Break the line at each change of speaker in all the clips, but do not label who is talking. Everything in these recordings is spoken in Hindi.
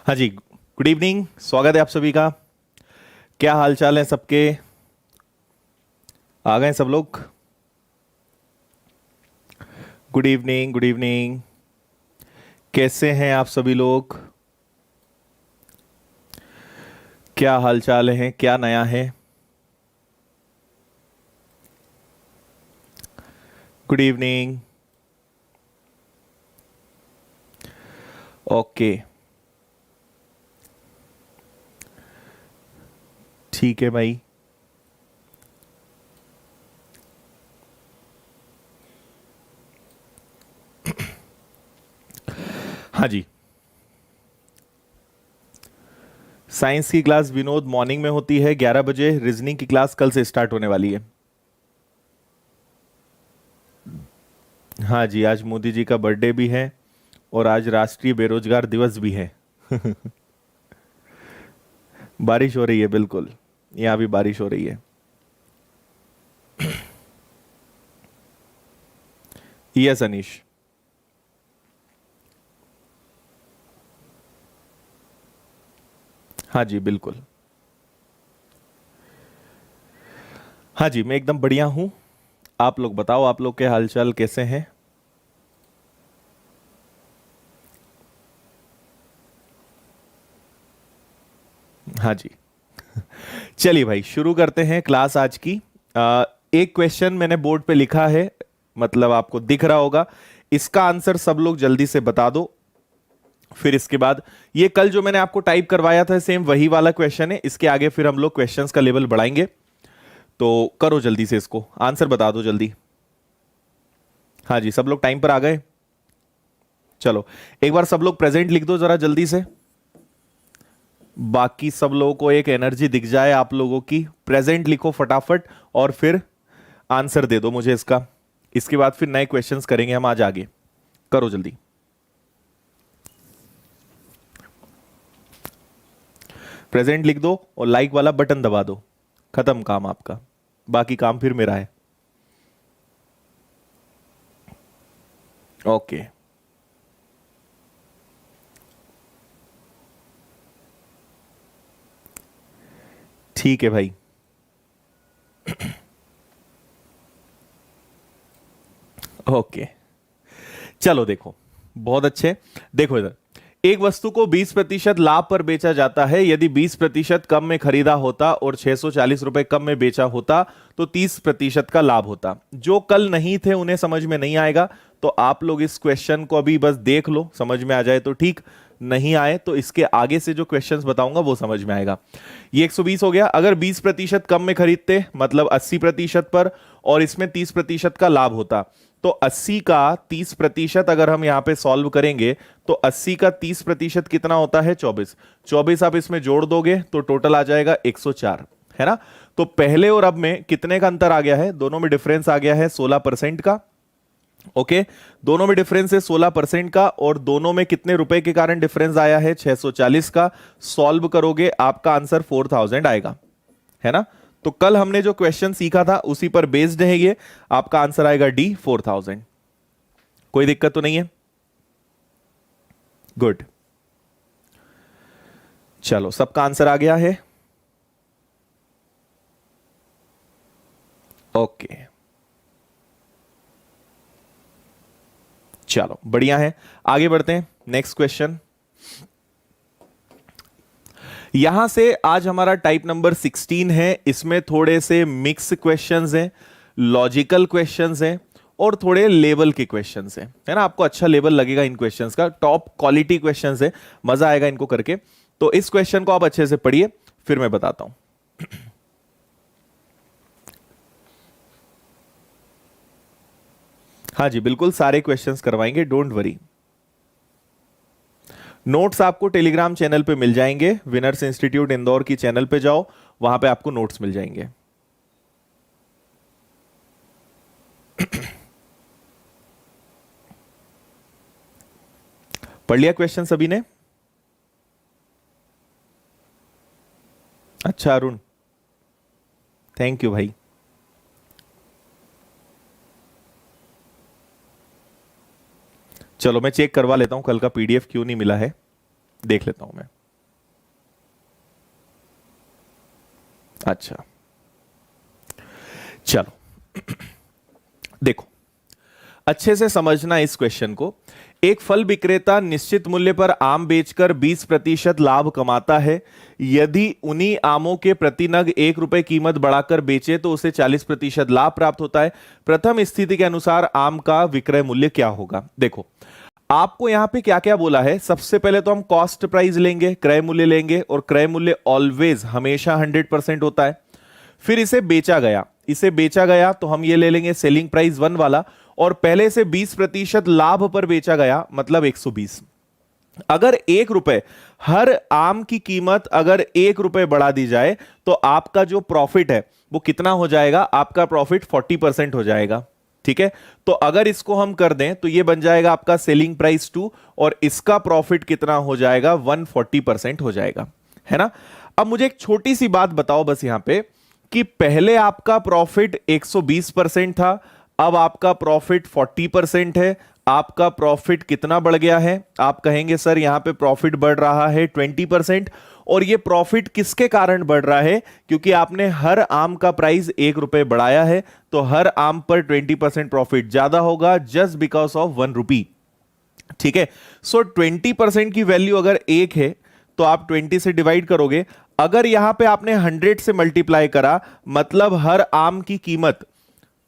हाँ जी, गुड इवनिंग। स्वागत है आप सभी का। क्या हाल चाल है सबके? आ गए सब लोग? Good evening, good evening. कैसे हैं आप सभी लोग? क्या हाल चाल है? क्या नया है? Good evening. ओके, ठीक है भाई। हाँ जी, साइंस की क्लास विनोद मॉर्निंग में होती है 11 बजे। रीजनिंग की क्लास कल से स्टार्ट होने वाली है। हाँ जी, आज मोदी जी का बर्थडे भी है और आज राष्ट्रीय बेरोजगार दिवस भी है। बारिश हो रही है, बिल्कुल। यहाँ भी बारिश हो रही है। यस अनीश। हाँ जी, बिल्कुल। हाँ जी, मैं एकदम बढ़िया हूँ। आप लोग बताओ, आप लोग के हालचाल कैसे हैं? हाँ जी, चलिए भाई शुरू करते हैं क्लास आज की। एक क्वेश्चन मैंने बोर्ड पे लिखा है, मतलब आपको दिख रहा होगा। इसका आंसर सब लोग जल्दी से बता दो। फिर इसके बाद ये कल जो मैंने आपको टाइप करवाया था सेम वही वाला क्वेश्चन है। इसके आगे फिर हम लोग क्वेश्चंस का लेवल बढ़ाएंगे। तो करो जल्दी से, इसको आंसर बता दो जल्दी। हाँ जी, सब लोग टाइम पर आ गए? चलो, एक बार सब लोग प्रेजेंट लिख दो जरा जल्दी से। बाकी सब लोगों को एक एनर्जी दिख जाए आप लोगों की। प्रेजेंट लिखो फटाफट और फिर आंसर दे दो मुझे इसका। इसके बाद फिर नए क्वेश्चंस करेंगे हम आज आगे। करो जल्दी। प्रेजेंट लिख दो और लाइक वाला बटन दबा दो। खत्म काम आपका। बाकी काम फिर मेरा है। ओके, ठीक है भाई। ओके, चलो देखो, बहुत अच्छे। देखो इधर, एक वस्तु को 20% लाभ पर बेचा जाता है। यदि 20% कम में खरीदा होता और 640 रुपए कम में बेचा होता तो 30% का लाभ होता। जो कल नहीं थे उन्हें समझ में नहीं आएगा, तो आप लोग इस क्वेश्चन को अभी बस देख लो, समझ में आ जाए तो ठीक। नहीं आए तो इसके आगे से जो क्वेश्चंस बताऊंगा वो समझ में आएगा। ये 120 हो गया। अगर 20% कम में खरीदते, मतलब 80% पर, और इसमें 30% का लाभ होता, तो 80 का 30% अगर हम यहां पे सॉल्व करेंगे तो 80 का 30% कितना होता है? 24। 24 आप इसमें जोड़ दोगे तो टोटल आ जाएगा 104, है ना? तो पहले और अब में कितने का अंतर आ गया है? दोनों में डिफरेंस आ गया है 16% का। ओके, दोनों में डिफरेंस है 16% का, और दोनों में कितने रुपए के कारण डिफरेंस आया है? 640 का। सॉल्व करोगे आपका आंसर 4000 आएगा, है ना? तो कल हमने जो क्वेश्चन सीखा था उसी पर बेस्ड है ये। आपका आंसर आएगा डी, 4000। कोई दिक्कत तो नहीं है? गुड। चलो, सबका आंसर आ गया है। ओके, चलो बढ़िया है। आगे बढ़ते हैं, नेक्स्ट क्वेश्चन। यहां से आज हमारा टाइप नंबर 16 है। इसमें थोड़े से मिक्स क्वेश्चंस हैं, लॉजिकल क्वेश्चंस हैं और थोड़े लेवल के क्वेश्चंस हैं, है ना? आपको अच्छा लेवल लगेगा इन क्वेश्चंस का, टॉप क्वालिटी क्वेश्चंस है, मजा आएगा इनको करके। तो इस क्वेश्चन को आप अच्छे से पढ़िए, फिर मैं बताता हूं। हाँ जी, बिल्कुल सारे क्वेश्चंस करवाएंगे, डोंट वरी। नोट्स आपको टेलीग्राम चैनल पे मिल जाएंगे। विनर्स इंस्टीट्यूट इंदौर की चैनल पे जाओ, वहां पे आपको नोट्स मिल जाएंगे। पढ़ लिया क्वेश्चन सभी ने? अच्छा अरुण, थैंक यू भाई। चलो मैं चेक करवा लेता हूं कल का पीडीएफ क्यों नहीं मिला है। देख लेता हूं मैं। अच्छा, चलो देखो, अच्छे से समझना इस क्वेश्चन को। एक फल विक्रेता निश्चित मूल्य पर आम बेचकर 20% लाभ कमाता है। यदि उन्हीं आमों के प्रति नग 1 रुपए कीमत बढ़ाकर बेचे तो उसे 40% लाभ प्राप्त होता है। प्रथम स्थिति के अनुसार आम का विक्रय मूल्य क्या होगा? देखो, आपको यहां पे क्या क्या बोला है। सबसे पहले तो हम कॉस्ट प्राइस लेंगे, क्रय मूल्य लेंगे, और क्रय मूल्य ऑलवेज हमेशा 100% होता है। फिर इसे बेचा गया तो हम ये ले लेंगे सेलिंग प्राइस 1 वाला, और पहले से 20% लाभ पर बेचा गया मतलब 120। अगर 1 रुपए, हर आम की कीमत अगर 1 रुपए बढ़ा दी जाए तो आपका जो प्रॉफिट है वो कितना हो जाएगा? आपका प्रॉफिट 40% हो जाएगा। ठीक है, तो अगर इसको हम कर दें तो ये बन जाएगा आपका सेलिंग प्राइस 2, और इसका प्रॉफिट कितना हो जाएगा? 140% हो जाएगा, है ना। अब मुझे एक छोटी सी बात बताओ बस यहां पे, कि पहले आपका प्रॉफिट 120% था, अब आपका प्रॉफिट 40% है। आपका प्रॉफिट कितना बढ़ गया है? आप कहेंगे सर यहां पे प्रॉफिट बढ़ रहा है 20%, और ये प्रॉफिट किसके कारण बढ़ रहा है? क्योंकि आपने हर आम का प्राइस 1 रुपए बढ़ाया है, तो हर आम पर 20% प्रॉफिट ज्यादा होगा, जस्ट बिकॉज ऑफ 1 रुपी। ठीक है, सो 20% की वैल्यू अगर 1 है तो आप 20 से डिवाइड करोगे। अगर यहां पे आपने 100 से मल्टीप्लाई करा, मतलब हर आम की कीमत,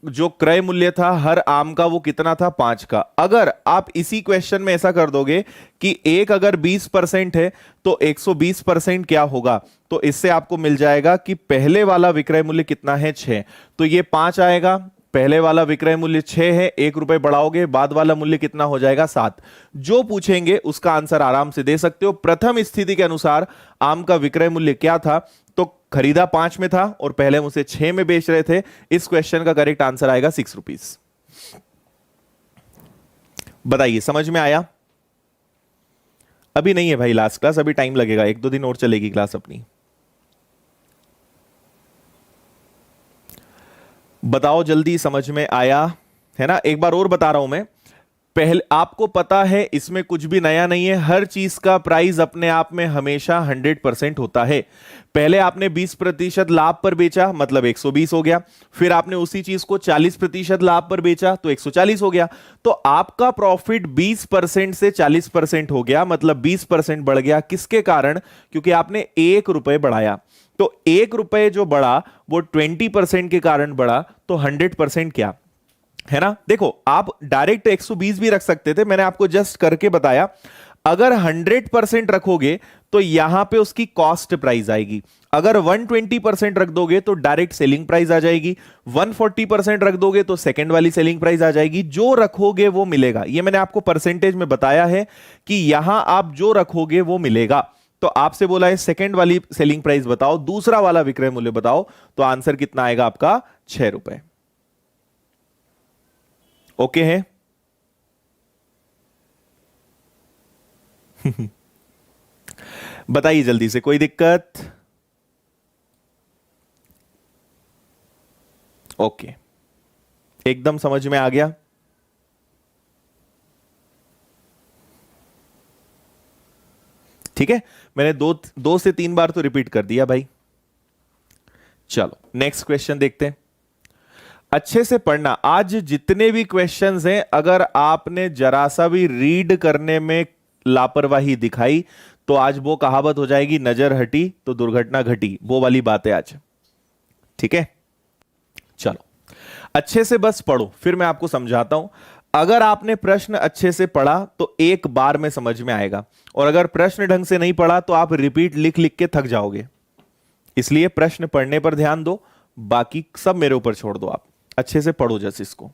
जो क्रय मूल्य था हर आम का वो कितना था? 5 का। अगर आप इसी क्वेश्चन में ऐसा कर दोगे कि एक अगर 20% है तो 120% क्या होगा, तो इससे आपको मिल जाएगा कि पहले वाला विक्रय मूल्य कितना है? 6। तो ये 5 आएगा, पहले वाला विक्रय मूल्य 6 है, 1 रुपए बढ़ाओगे, बाद वाला मूल्य कितना हो जाएगा? 7। जो पूछेंगे उसका आंसर आराम से दे सकते हो। प्रथम स्थिति के अनुसार आम का विक्रय मूल्य क्या था? तो खरीदा 5 में था और पहले हम उसे 6 में बेच रहे थे। इस क्वेश्चन का करेक्ट आंसर आएगा 6 रुपीज। बताइए, समझ में आया? अभी नहीं है भाई लास्ट क्लास, अभी टाइम लगेगा, 1-2 दिन और चलेगी क्लास अपनी। बताओ जल्दी, समझ में आया? है ना, एक बार और बता रहा हूं मैं। पहले आपको पता है इसमें कुछ भी नया नहीं है, हर चीज का प्राइस अपने आप में हमेशा 100% होता है। पहले आपने 20% लाभ पर बेचा मतलब 120 हो गया, फिर आपने उसी चीज को 40% लाभ पर बेचा तो 140 हो गया। तो आपका प्रॉफिट 20% से 40% हो गया, मतलब 20% बढ़ गया। किसके कारण? क्योंकि आपने 1 रुपए बढ़ाया। तो 1 रुपए जो बढ़ा वो 20% के कारण बढ़ा, तो 100% क्या है ना। देखो, आप डायरेक्ट 120 भी रख सकते थे, मैंने आपको जस्ट करके बताया। अगर 100% रखोगे तो यहां पे उसकी कॉस्ट प्राइस आएगी। अगर 120% रख दोगे तो डायरेक्ट सेलिंग प्राइस आ जाएगी। 140% रख दोगे तो सेकंड वाली सेलिंग प्राइस आ जाएगी। जो रखोगे वो मिलेगा, ये मैंने आपको परसेंटेज में बताया है कि यहां आप जो रखोगे वो मिलेगा। तो आपसे बोला है सेकंड वाली सेलिंग प्राइस बताओ, दूसरा वाला विक्रय मूल्य बताओ, तो आंसर कितना आएगा आपका? 6 रुपए। ओके है? बताइए जल्दी से, कोई दिक्कत? ओके, एकदम समझ में आ गया। ठीक है, मैंने दो दो से 3 बार तो रिपीट कर दिया भाई। चलो नेक्स्ट क्वेश्चन देखते हैं। अच्छे से पढ़ना, आज जितने भी क्वेश्चंस हैं अगर आपने जरा सा भी रीड करने में लापरवाही दिखाई तो आज वो कहावत हो जाएगी, नजर हटी तो दुर्घटना घटी, वो वाली बात है आज। ठीक है, चलो अच्छे से बस पढ़ो, फिर मैं आपको समझाता हूं। अगर आपने प्रश्न अच्छे से पढ़ा तो एक बार में समझ में आएगा, और अगर प्रश्न ढंग से नहीं पढ़ा तो आप रिपीट लिख लिख के थक जाओगे। इसलिए प्रश्न पढ़ने पर ध्यान दो, बाकी सब मेरे ऊपर छोड़ दो। आप अच्छे से पढ़ो जैसे इसको।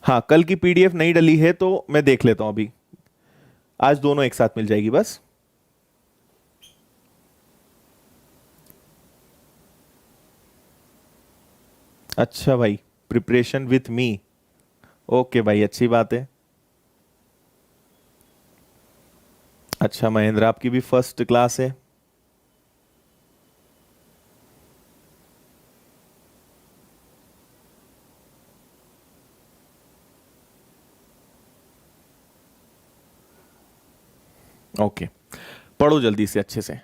हाँ, कल की पीडीएफ नहीं डली है तो मैं देख लेता हूं अभी, आज दोनों एक साथ मिल जाएगी बस। अच्छा भाई, प्रिपरेशन विथ मी। ओके भाई, अच्छी बात है। अच्छा महेंद्र, आपकी भी फर्स्ट क्लास है। ओके, पढ़ो जल्दी से अच्छे से।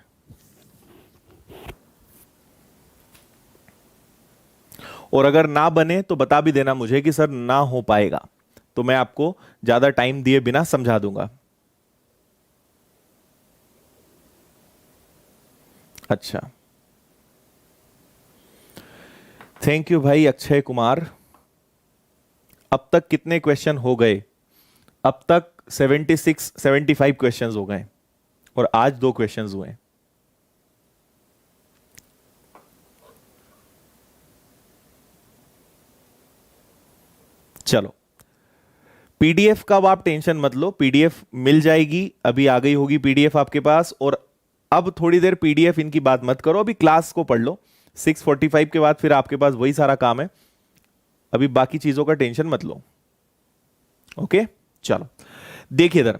और अगर ना बने तो बता भी देना मुझे कि सर ना हो पाएगा, तो मैं आपको ज्यादा टाइम दिए बिना समझा दूंगा। अच्छा, थैंक यू भाई अक्षय कुमार। अब तक कितने क्वेश्चन हो गए? अब तक 75 क्वेश्चंस हो गए और आज 2 क्वेश्चंस हुए। चलो, पीडीएफ का अब आप टेंशन मत लो, पीडीएफ मिल जाएगी, अभी आ गई होगी पीडीएफ आपके पास। और अब थोड़ी देर पीडीएफ इनकी बात मत करो, अभी क्लास को पढ़ लो। 6:45 के बाद फिर आपके पास वही सारा काम है, अभी बाकी चीजों का टेंशन मत लो। ओके, चलो देखिए इधर,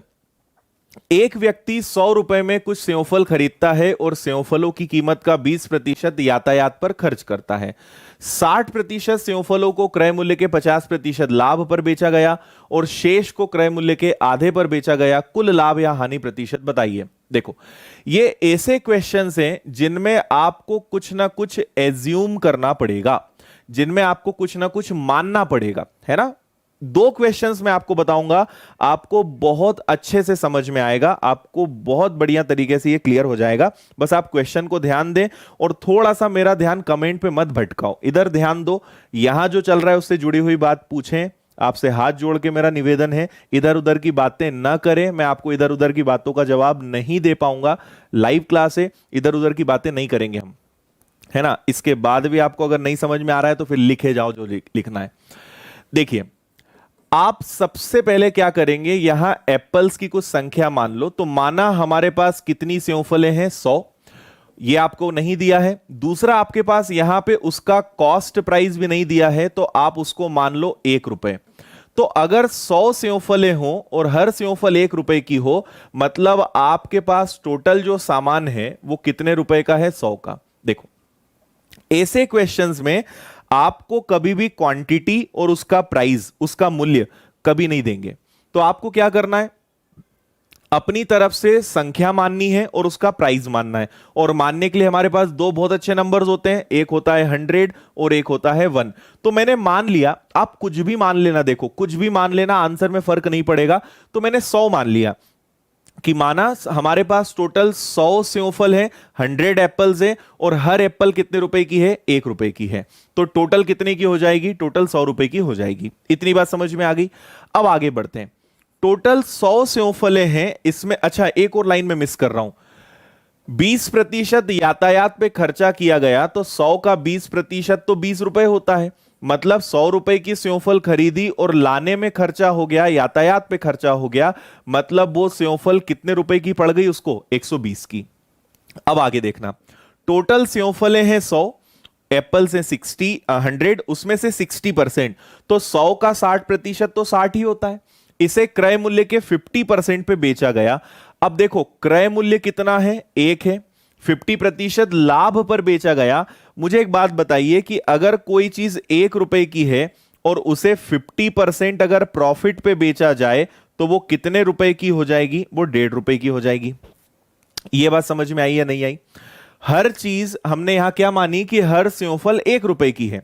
एक व्यक्ति 100 रुपए में कुछ सेवफल खरीदता है और सेवफलों की कीमत का 20% यातायात पर खर्च करता है। 60% सेवफलों को क्रय मूल्य के 50% लाभ पर बेचा गया और शेष को क्रय मूल्य के आधे पर बेचा गया। कुल लाभ या हानि प्रतिशत बताइए। देखो, ये ऐसे क्वेश्चंस हैं जिनमें आपको कुछ ना कुछ एज्यूम करना पड़ेगा, जिनमें आपको कुछ ना कुछ मानना पड़ेगा, है ना। 2 क्वेश्चंस मैं आपको बताऊंगा, आपको बहुत अच्छे से समझ में आएगा, आपको बहुत बढ़िया तरीके से ये क्लियर हो जाएगा। बस आप क्वेश्चन को ध्यान दें और थोड़ा सा मेरा ध्यान कमेंट पे मत भटकाओ, इधर ध्यान दो। यहां जो चल रहा है उससे जुड़ी हुई बात पूछें, आपसे हाथ जोड़ के मेरा निवेदन है, इधर उधर की बातें ना करें। मैं आपको इधर उधर की बातों का जवाब नहीं दे पाऊंगा, लाइव क्लास है, इधर उधर की बातें नहीं करेंगे हम, है ना। इसके बाद भी आपको अगर नहीं समझ में आ रहा है तो फिर लिखे जाओ जो लिखना है। देखिए, आप सबसे पहले क्या करेंगे, यहां एप्पल्स की कुछ संख्या मान लो। तो माना हमारे पास कितनी सेवफलें हैं, 100, ये आपको नहीं दिया है। दूसरा, आपके पास यहां पे उसका कॉस्ट प्राइस भी नहीं दिया है, तो आप उसको मान लो 1 रुपए। तो अगर 100 सेवफलें हो और हर सेवफल 1 रुपए की हो, मतलब आपके पास टोटल जो सामान है वो कितने रुपए का है, 100 का। देखो, ऐसे क्वेश्चंस में आपको कभी भी क्वांटिटी और उसका प्राइस, उसका मूल्य कभी नहीं देंगे। तो आपको क्या करना है, अपनी तरफ से संख्या माननी है और उसका प्राइस मानना है। और मानने के लिए हमारे पास 2 बहुत अच्छे नंबर्स होते हैं, एक होता है 100 और एक होता है 1। तो मैंने मान लिया, आप कुछ भी मान लेना, देखो कुछ भी मान लेना, आंसर में फर्क नहीं पड़ेगा। तो मैंने 100 मान लिया कि माना हमारे पास टोटल 100 सेवफल है, 100 एप्पल्स है और हर एप्पल कितने रुपए की है, 1 रुपए की है। तो टोटल कितने की हो जाएगी, टोटल 100 रुपए की हो जाएगी। इतनी बात समझ में आ गई। अब आगे बढ़ते हैं। टोटल 100 सेवफले हैं इसमें। अच्छा, एक और लाइन में मिस कर रहा हूं, 20% यातायात पे खर्चा किया गया, तो 100 का 20% तो 20 रुपए होता है। मतलब 100 रुपए की सेवफल खरीदी और लाने में खर्चा हो गया, यातायात पे खर्चा हो गया, मतलब वो सेवफल कितने रुपए की पड़ गई उसको, 120 की। अब आगे देखना, टोटल सेवफलें हैं 100, एप्पल से 100, उसमें से 60%, तो 100 का 60% तो 60 ही होता है। इसे क्रय मूल्य के 50% पे बेचा गया। अब देखो, क्रय मूल्य कितना है, 1 है, 50% लाभ पर बेचा गया। मुझे एक बात बताइए कि अगर कोई चीज 1 रुपए की है और उसे 50% अगर प्रॉफिट पे बेचा जाए तो वो कितने रुपए की हो जाएगी, वो 1.5 रुपए की हो जाएगी। ये बात समझ में आई या नहीं आई? हर चीज हमने यहां क्या मानी कि हर सेवफल 1 रुपए की है।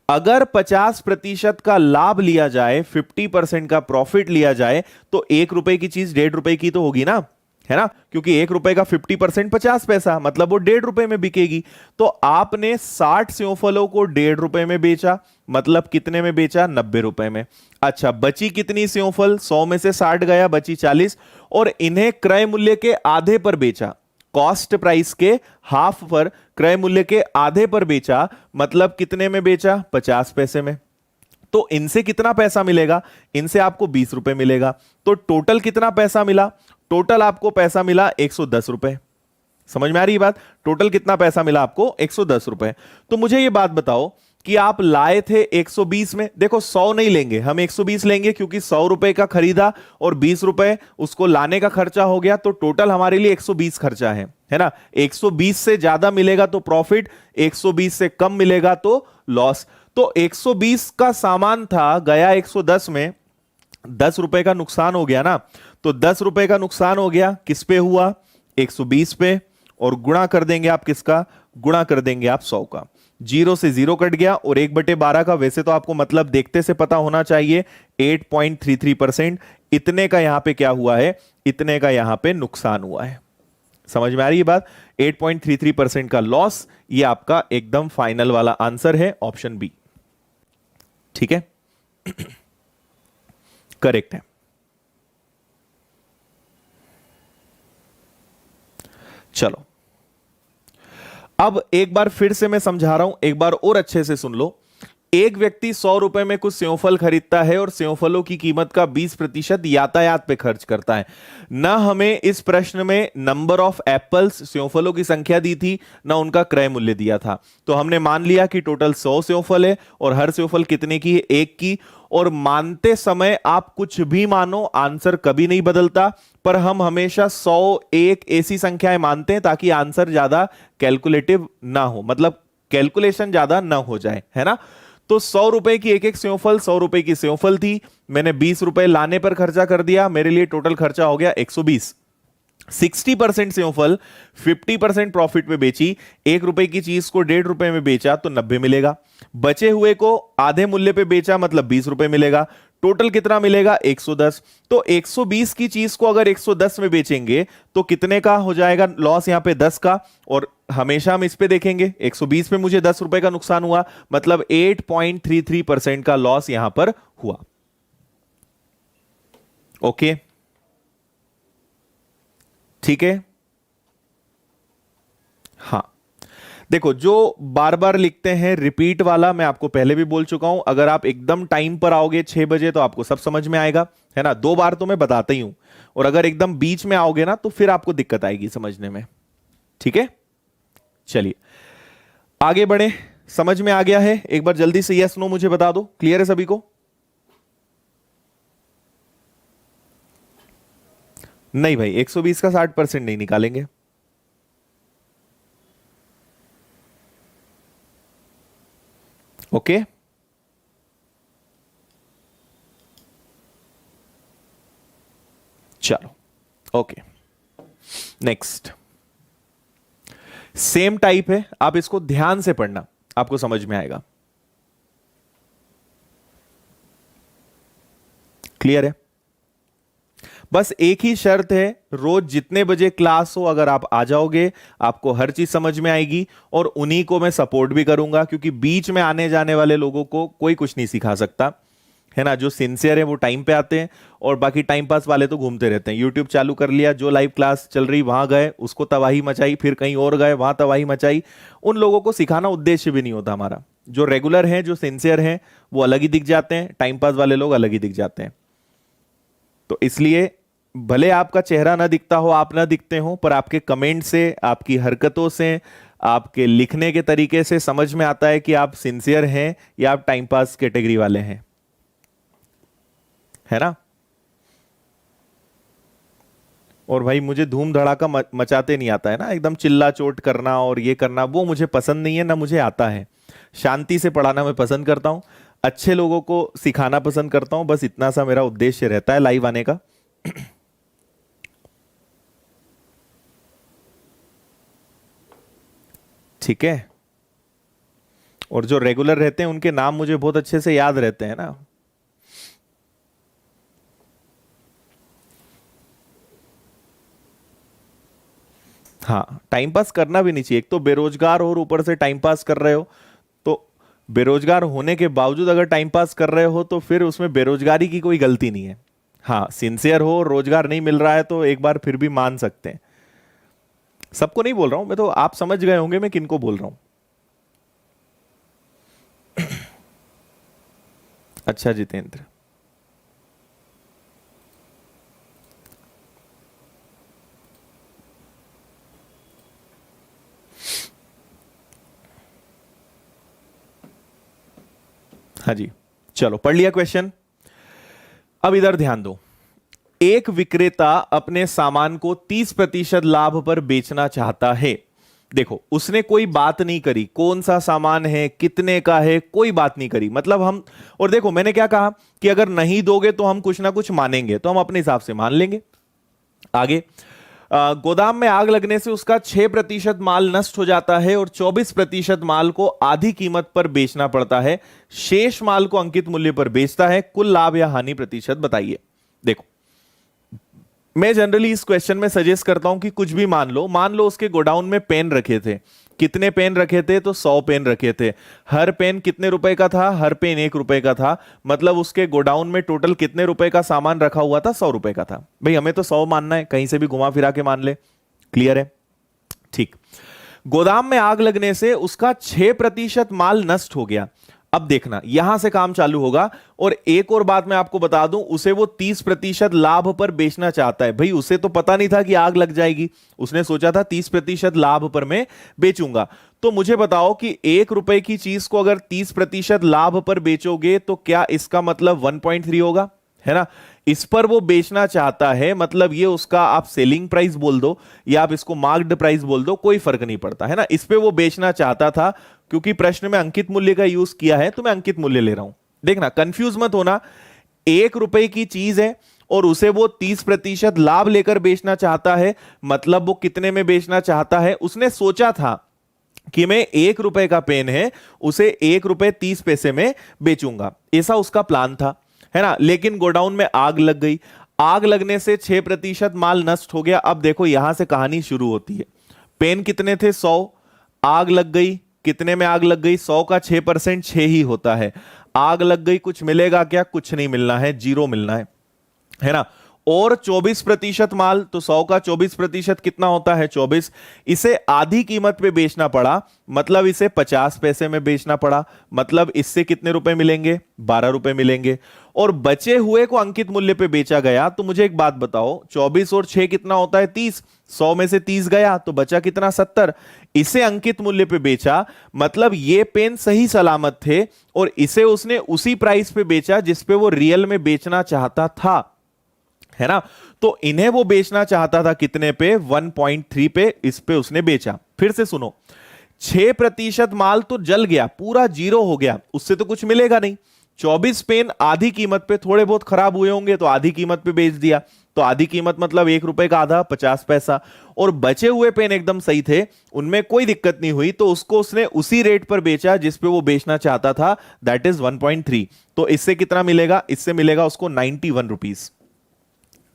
अगर 50% का लाभ लिया जाए, 50% का प्रॉफिट लिया जाए, तो 1 रुपए की चीज 1.5 रुपए की तो होगी ना, है ना। क्योंकि 1 रुपए का 50% 50 पैसा, मतलब वो 1.5 रुपए में बिकेगी। तो आपने 60 सेवफलों को 1.5 रुपए में बेचा, मतलब कितने में बेचा, 90 रुपए में। अच्छा, बची कितनी सेवफल, 100 में से 60 गया, बची 40, और इन्हें क्रय मूल्य के आधे पर बेचा, कॉस्ट प्राइस के हाफ पर, क्रय मूल्य के आधे पर बेचा, मतलब कितने में बेचा, 50 पैसे में। तो इनसे कितना पैसा मिलेगा, इनसे आपको 20 रुपए मिलेगा। तो टोटल कितना पैसा मिला, टोटल आपको पैसा मिला 110 रुपए। समझ में आ रही है बात? टोटल कितना पैसा मिला आपको, 110 रुपए। तो मुझे ये बात बताओ कि आप लाए थे 120 में, देखो 100 नहीं लेंगे हम, 120 लेंगे, क्योंकि 100 रुपए का खरीदा और 20 रुपए उसको लाने का खर्चा हो गया, तो टोटल हमारे लिए 120 खर्चा है ना। 120 से ज्यादा मिलेगा तो प्रॉफिट, 120 से कम मिलेगा तो लॉस। तो 120 का सामान था, गया 110 में, 10 रुपए का नुकसान हो गया ना। तो 10 रुपए का नुकसान हो गया, किस पे हुआ? 120 पे, और गुणा कर देंगे आप किसका? गुणा कर देंगे आप 100 का। 0 से 0 कट गया, और 1/12 का वैसे तो आपको मतलब देखते से पता होना चाहिए, 8.33%। इतने का यहां पे क्या हुआ है? इतने का यहां पे नुकसान हुआ है। समझ में आ रही है बात? 8.33% का लॉस, ये आपका एकदम फाइनल वाला आंसर है, ऑप्शन बी। ठीक है, करेक्ट है। चलो, अब एक बार फिर से मैं समझा रहा हूं, एक बार और अच्छे से सुन लो। एक व्यक्ति 100 रुपए में कुछ सेवफल खरीदता है और सेवफलों की कीमत का 20% यातायात पे खर्च करता है। ना हमें इस प्रश्न में नंबर ऑफ एप्पल्स, सेवफलों की संख्या दी थी, ना उनका क्रय मूल्य दिया था। तो हमने मान लिया कि टोटल 100 सेवफल है, और हर सेवफल कितने की है? 1 की। और मानते समय आप कुछ भी मानो, आंसर कभी नहीं बदलता, पर हम हमेशा 100, 1 ऐसी संख्याएं मानते हैं ताकि आंसर ज्यादा कैलकुलेटिव ना हो, मतलब कैलकुलेशन ज्यादा ना हो जाए, है ना। तो 100 रुपए की एक एक सेवफल, 100 रुपए की सेवफल थी, मैंने 20 रुपए लाने पर खर्चा कर दिया, मेरे लिए टोटल खर्चा हो गया 120। 60% सेवफल 50% प्रॉफिट में बेची, 1 रुपए की चीज को 1.5 रुपए में बेचा तो 90 मिलेगा। बचे हुए को आधे मूल्य पे बेचा, मतलब 20 रुपए मिलेगा। टोटल कितना मिलेगा? 110। तो 120 की चीज को अगर 110 में बेचेंगे तो कितने का हो जाएगा लॉस? यहां पे 10 का। और हमेशा हम इस पे देखेंगे, 120 पे मुझे 10 रुपए का नुकसान हुआ, मतलब 8.33% का लॉस यहां पर हुआ। ओके, ठीक है। हां, देखो, जो बार बार लिखते हैं रिपीट वाला, मैं आपको पहले भी बोल चुका हूं, अगर आप एकदम टाइम पर आओगे 6 बजे तो आपको सब समझ में आएगा, है ना। 2 बार तो मैं बताता ही हूं, और अगर एकदम बीच में आओगे ना तो फिर आपको दिक्कत आएगी समझने में। ठीक है, चलिए आगे बढ़े। समझ में आ गया है? एक बार जल्दी से यस नो मुझे बता दो। क्लियर है सभी को? नहीं भाई, 120 का 60% नहीं निकालेंगे। ओके, चलो, ओके, नेक्स्ट। सेम टाइप है, आप इसको ध्यान से पढ़ना, आपको समझ में आएगा। क्लियर है? बस एक ही शर्त है, रोज जितने बजे क्लास हो अगर आप आ जाओगे, आपको हर चीज समझ में आएगी, और उन्हीं को मैं सपोर्ट भी करूंगा, क्योंकि बीच में आने जाने वाले लोगों को कोई कुछ नहीं सिखा सकता, है ना। जो सिंसियर है वो टाइम पे आते हैं, और बाकी टाइम पास वाले तो घूमते रहते हैं। यूट्यूब चालू कर लिया, जो लाइव क्लास चल रही वहां गए, उसको तबाही मचाई, फिर कहीं और गए, वहां तबाही मचाई। उन लोगों को सिखाना उद्देश्य भी नहीं होता हमारा। जो रेगुलर हैं, जो सिंसियर हैं, वो अलग ही दिख जाते हैं, टाइम पास वाले लोग अलग ही दिख जाते हैं। तो इसलिए भले आपका चेहरा ना दिखता हो, आप ना दिखते हो, पर आपके कमेंट से, आपकी हरकतों से, आपके लिखने के तरीके से समझ में आता है कि आप सिंसियर हैं या आप टाइम पास कैटेगरी वाले हैं, है ना। और भाई मुझे धूम धड़ाका मचाते नहीं आता है ना, एकदम चिल्ला चोट करना और ये करना, वो मुझे पसंद नहीं है, ना मुझे आता है। शांति से पढ़ाना मैं पसंद करता हूं, अच्छे लोगों को सिखाना पसंद करता हूं, बस इतना सा मेरा उद्देश्य रहता है लाइव आने का। ठीक है, और जो रेगुलर रहते हैं उनके नाम मुझे बहुत अच्छे से याद रहते हैं ना। हाँ, टाइम पास करना भी नहीं चाहिए। एक तो बेरोजगार हो और ऊपर से टाइम पास कर रहे हो, तो बेरोजगार होने के बावजूद अगर टाइम पास कर रहे हो तो फिर उसमें बेरोजगारी की कोई गलती नहीं है। हाँ, सिंसियर हो, रोजगार नहीं मिल रहा है तो एक बार फिर भी मान सकते हैं। सबको नहीं बोल रहा हूं मैं, तो आप समझ गए होंगे मैं किनको बोल रहा हूं। अच्छा जितेंद्र, हाँ जी, चलो पढ़ लिया क्वेश्चन। अब इधर ध्यान दो। एक विक्रेता अपने सामान को 30% लाभ पर बेचना चाहता है। देखो, उसने कोई बात नहीं करी, कौन सा सामान है, कितने का है, कोई बात नहीं करी। मतलब हम, और देखो मैंने क्या कहा कि अगर नहीं दोगे तो हम कुछ ना कुछ मानेंगे, तो हम अपने हिसाब से मान लेंगे। आगे, गोदाम में आग लगने से उसका 6% माल नष्ट हो जाता है और 24% माल को आधी कीमत पर बेचना पड़ता है। शेष माल को अंकित मूल्य पर बेचता है। कुल लाभ या हानि प्रतिशत बताइए। देखो, मैं जनरली इस क्वेश्चन में सजेस्ट करता हूं कि कुछ भी मान लो उसके गोडाउन में पेन रखे थे। कितने पेन रखे थे? तो 100 पेन रखे थे। हर पेन कितने रुपए का था? हर पेन 1 रुपए का था। मतलब उसके गोडाउन में टोटल कितने रुपए का सामान रखा हुआ था? 100 रुपए का था। भाई हमें तो 100 मानना है, कहीं से भी घुमा फिरा के मान ले। क्लियर है? ठीक। गोदाम में आग लगने से उसका 6% माल नष्ट हो गया। अब देखना, यहां से काम चालू होगा। और एक और बात मैं आपको बता दूं, उसे वो 30% लाभ पर बेचना चाहता है। भाई उसे तो पता नहीं था कि आग लग जाएगी, उसने सोचा था 30% लाभ पर मैं बेचूंगा। तो मुझे बताओ कि 1 रुपए की चीज को अगर 30% लाभ पर बेचोगे तो क्या इसका मतलब 1.3 होगा? है ना? इस पर वो बेचना चाहता है, मतलब ये उसका आप सेलिंग प्राइस बोल दो या आप इसको मार्क्ड प्राइस बोल दो, कोई फर्क नहीं पड़ता, है ना? इस पे वो बेचना चाहता था। क्योंकि प्रश्न में अंकित मूल्य का यूज किया है तो मैं अंकित मूल्य ले रहा हूं। देखना, कंफ्यूज मत होना। 1 रुपए की चीज है और उसे वो 30% लाभ लेकर बेचना चाहता है। मतलब वो कितने में बेचना चाहता है? उसने सोचा था कि मैं 1 रुपए का पेन है, उसे 1 रुपए 30 पैसे में बेचूंगा। ऐसा उसका प्लान था, है ना? लेकिन गोडाउन में आग लग गई। आग लगने से 6% माल नष्ट हो गया। अब देखो, यहां से कहानी शुरू होती है। पेन कितने थे? 100। आग लग गई। कितने में आग लग गई? 100 का 6% 6 ही होता है। आग लग गई, कुछ मिलेगा क्या? कुछ नहीं मिलना है, 0 मिलना है ना? और 24% माल, तो 100 का 24% कितना होता है? 24। इसे आधी कीमत पे बेचना पड़ा, मतलब इसे 50 पैसे में बेचना पड़ा। मतलब इससे कितने रुपए मिलेंगे? 12 रुपए मिलेंगे। और बचे हुए को अंकित मूल्य पे बेचा गया। तो मुझे एक बात बताओ, 24 और 6 कितना होता है? 30। 100 में से 30 गया तो बचा कितना? 70। इसे अंकित मूल्य पे बेचा, मतलब ये पेन सही सलामत थे और इसे उसने उसी प्राइस पे बेचा जिस पे वो रियल में बेचना चाहता था, है ना? तो इन्हें वो बेचना चाहता था कितने पे? 1.3 पे। इस पे उसने बेचा। फिर से सुनो, 6% माल तो जल गया, पूरा 0 हो गया, उससे तो कुछ मिलेगा नहीं। 24 पेन आधी कीमत पे, थोड़े बहुत खराब हुए होंगे तो आधी कीमत पे बेच दिया। तो आधी कीमत मतलब 1 रुपए का आधा, 50 पैसा। और बचे हुए पेन एकदम सही थे, उनमें कोई दिक्कत नहीं हुई, तो उसको उसने उसी रेट पर बेचा जिस पे वो बेचना चाहता था, दैट इज 1.3। तो इससे कितना मिलेगा? इससे मिलेगा उसको 91 रुपीज।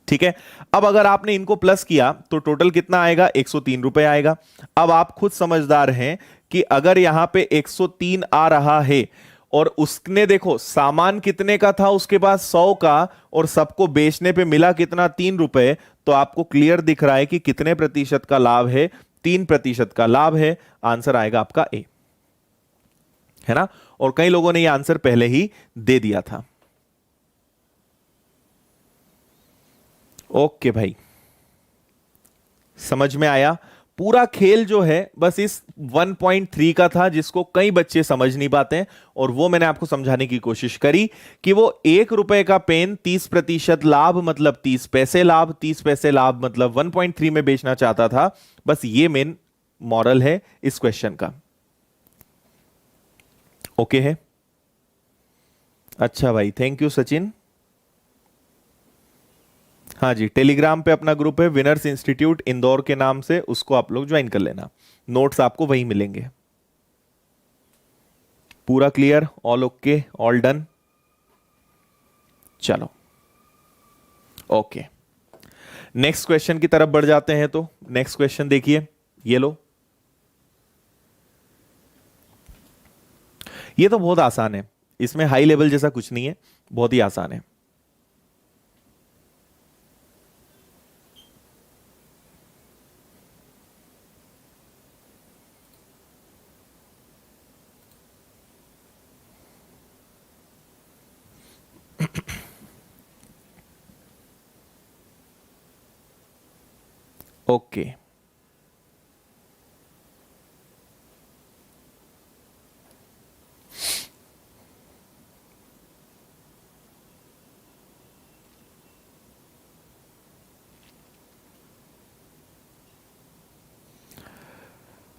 ठीक है। अब अगर आपने इनको प्लस किया तो टोटल कितना आएगा? 103 रुपए आएगा। अब आप खुद समझदार हैं कि अगर यहां पे 103 आ रहा है और उसने, देखो सामान कितने का था उसके पास? 100 का, और सबको बेचने पे मिला कितना? 3 रुपए। तो आपको क्लियर दिख रहा है कि कितने प्रतिशत का लाभ है? 3% का लाभ है। आंसर आएगा आपका ए, है ना? और कई लोगों ने यह आंसर पहले ही दे दिया था। ओके भाई, समझ में आया? पूरा खेल जो है बस इस 1.3 का था, जिसको कई बच्चे समझ नहीं पाते हैं, और वो मैंने आपको समझाने की कोशिश करी कि वो 1 रुपए का पेन 30% लाभ मतलब 30 पैसे लाभ, 30 पैसे लाभ मतलब 1.3 में बेचना चाहता था। बस ये मेन मॉरल है इस क्वेश्चन का। ओके है? अच्छा भाई, थैंक यू सचिन। हाँ जी, टेलीग्राम पे अपना ग्रुप है विनर्स इंस्टीट्यूट इंदौर के नाम से, उसको आप लोग ज्वाइन कर लेना। नोट्स आपको वहीं मिलेंगे। पूरा clear? All okay? All done? चलो ओके, नेक्स्ट क्वेश्चन की तरफ बढ़ जाते हैं। तो नेक्स्ट क्वेश्चन देखिए, ये लो। ये तो बहुत आसान है, इसमें हाई लेवल जैसा कुछ नहीं है, बहुत ही आसान है। ओके,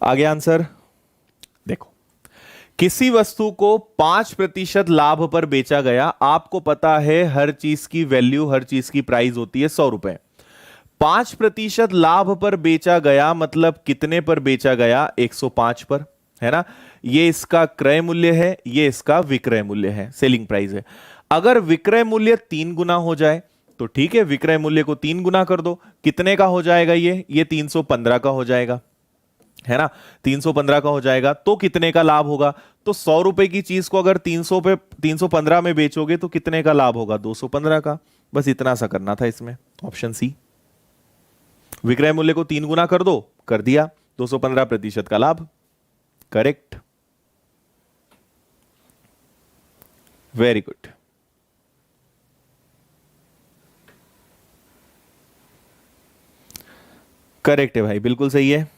आगे आंसर देखो। किसी वस्तु को 5% लाभ पर बेचा गया। आपको पता है हर चीज की वैल्यू, हर चीज की प्राइस होती है 100 रुपए। 5% लाभ पर बेचा गया, मतलब कितने पर बेचा गया? 105 पर, है ना। ये इसका क्रय मूल्य है, ये इसका विक्रय मूल्य है, सेलिंग प्राइस है। अगर विक्रय मूल्य 3 गुना हो जाए तो ठीक है, विक्रय मूल्य को 3 गुना कर दो, कितने का हो जाएगा? ये 315 का हो जाएगा, है ना। 315 का हो जाएगा तो कितने का लाभ होगा? तो 100 रुपए की चीज को अगर 300 पे 315 में बेचोगे तो कितने का लाभ होगा? 215 का। बस इतना सा करना था इसमें, ऑप्शन सी। विक्रय मूल्य को 3 गुना कर दो, कर दिया, 215% का लाभ। Correct, very good. करेक्ट है भाई, बिल्कुल सही है।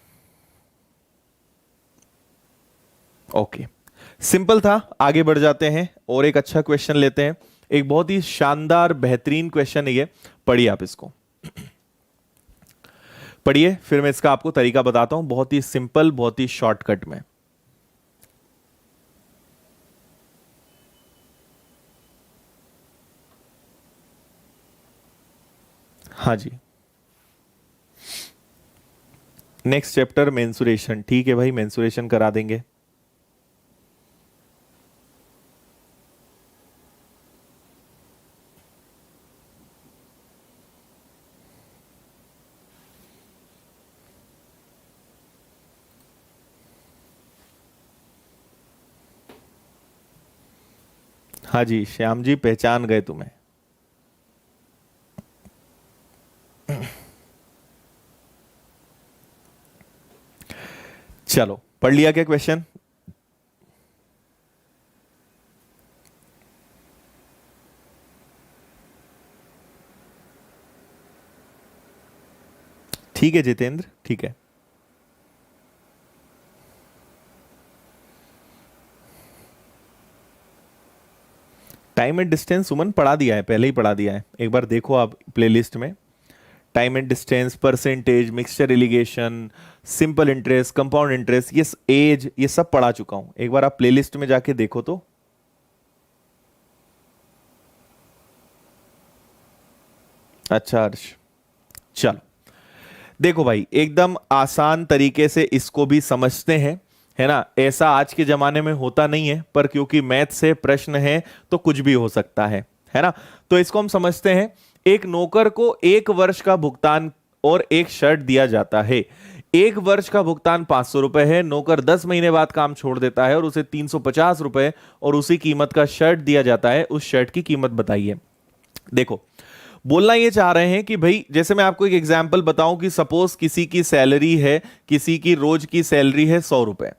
ओके, सिंपल था। आगे बढ़ जाते हैं और एक अच्छा क्वेश्चन लेते हैं। एक बहुत ही शानदार बेहतरीन क्वेश्चन है ये, पढ़िए आप इसको। पढ़िए, फिर मैं इसका आपको तरीका बताता हूं, बहुत ही सिंपल, बहुत ही शॉर्टकट में। हाँ जी, नेक्स्ट चैप्टर मेंसुरेशन। ठीक है भाई, मेंसुरेशन करा देंगे। हाँ जी, श्याम जी पहचान गए तुम्हें। चलो, पढ़ लिया क्या क्वेश्चन? ठीक है जितेंद्र, ठीक है। टाइम एंड डिस्टेंस सुमन पढ़ा दिया है, पहले ही पढ़ा दिया है, एक बार देखो आप प्लेलिस्ट में। Time and distance, percentage, mixture allegation, simple interest, compound interest, ये एज, ये सब पढ़ा चुका हूं। एक बार आप प्लेलिस्ट में जाके देखो तो। अच्छा हर्ष, चलो देखो भाई, एकदम आसान तरीके से इसको भी समझते हैं, है ना। ऐसा आज के जमाने में होता नहीं है, पर क्योंकि मैथ से प्रश्न है तो कुछ भी हो सकता है ना। तो इसको हम समझते हैं। एक नौकर को 1 वर्ष का भुगतान और एक शर्ट दिया जाता है। 1 वर्ष का भुगतान 500 रुपए है। नौकर 10 महीने बाद काम छोड़ देता है और उसे 350 रुपए और उसी कीमत का शर्ट दिया जाता है। उस शर्ट की कीमत बताइए। देखो, बोलना ये चाह रहे हैं कि भाई, जैसे मैं आपको एक एग्जांपल बताऊं कि सपोज किसी की सैलरी है, किसी की रोज की सैलरी है 100 रुपए